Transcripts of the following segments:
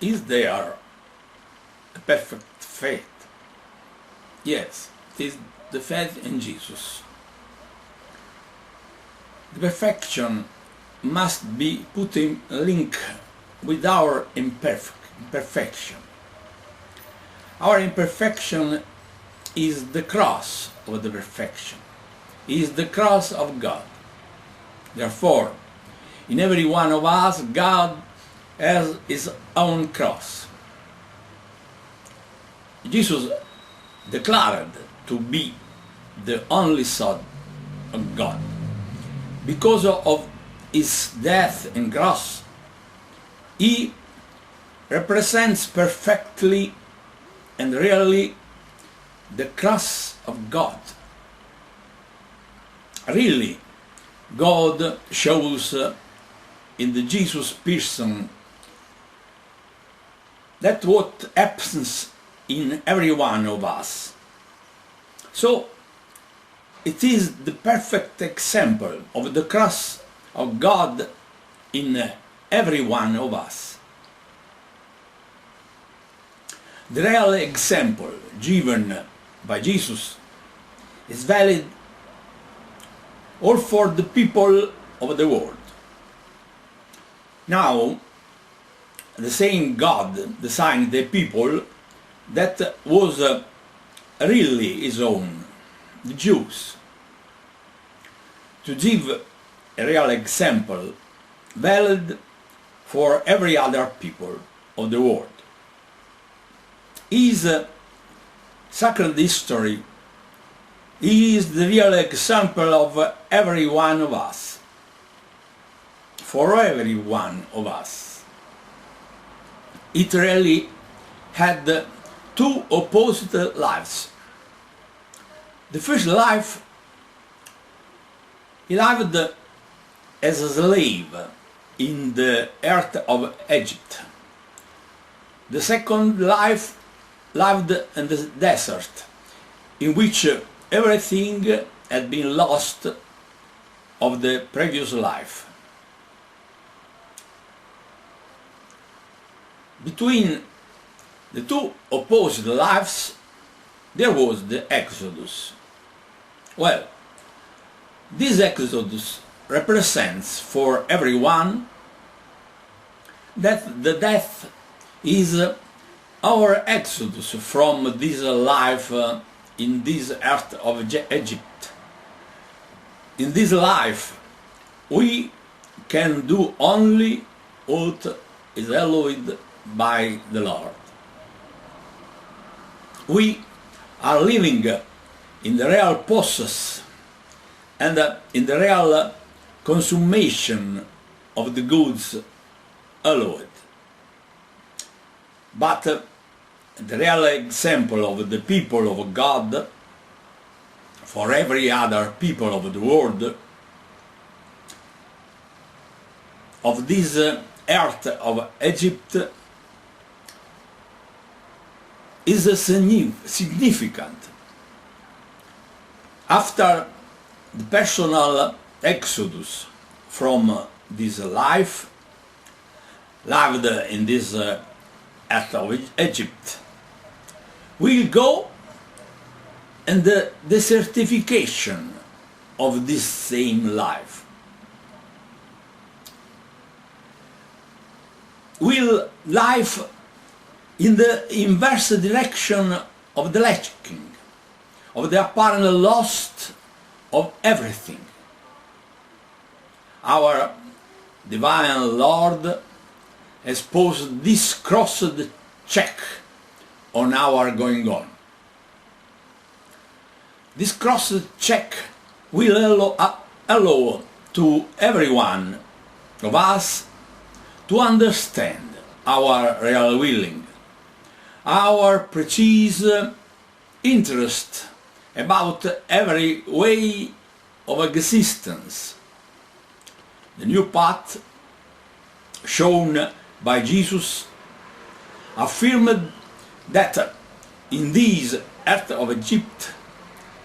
Is there a perfect faith? Yes, it is the faith in Jesus. The perfection must be put in link with our imperfection. Our imperfection is the cross of the perfection, is the cross of God. Therefore, in every one of us, God has his own cross. Jesus declared to be the only Son of God. Because of his death and cross, he represents perfectly and really the cross of God. Really, God shows in the Jesus person that what happens in every one of us. So, it is the perfect example of the cross of God in every one of us. The real example given by Jesus is valid all for the people of the world. Now, the same God designed the people that was really his own, the Jews, to give a real example valid for every other people of the world. His sacred history is the real example of every one of us, for every one of us. It really had two opposite lives. The first life, he lived as a slave in the earth of Egypt. The second life lived in the desert, in which everything had been lost of the previous life. Between the two opposite lives, there was the Exodus. Well, this Exodus represents for everyone that the death is our exodus from this life in this earth of Egypt. In this life, we can do only what is allowed by the Lord. We are living in the real process and in the real consummation of the goods allowed. But the real example of the people of God for every other people of the world, of this earth of Egypt, is significant. After the personal exodus from this life, lived in this earth of Egypt, will go and the desertification of this same life will life in the inverse direction of the lacking, of the apparent loss of everything. Our divine Lord has posed this crossed check on our going on. This crossed check will allow to every one of us to understand our real willing, our precise interest about every way of existence. The new path shown by Jesus affirmed that in this earth of Egypt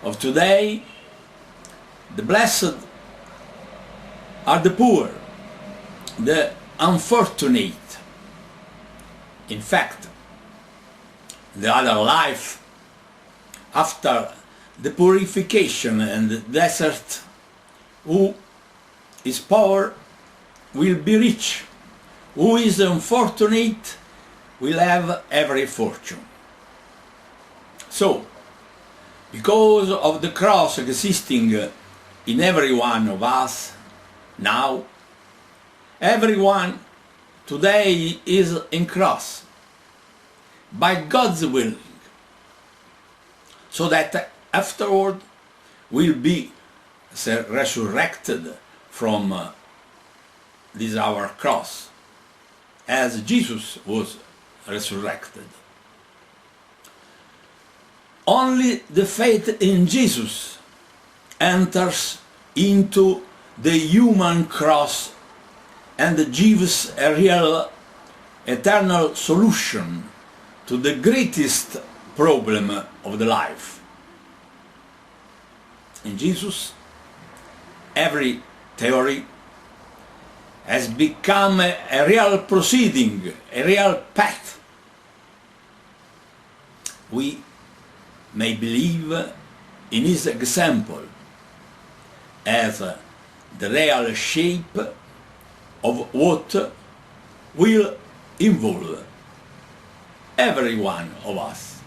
of today, the blessed are the poor, the unfortunate. In fact, the other life, after the purification and the desert, who is poor will be rich, who is unfortunate will have every fortune. So, because of the cross existing in every one of us now, everyone today is in cross by God's will, so that afterward will be resurrected from this our cross, as Jesus was resurrected. Only the faith in Jesus enters into the human cross and gives a real eternal solution to the greatest problem of the life. In Jesus, every theory has become a real proceeding, a real path. We may believe in his example as the real shape of what will involve every one of us.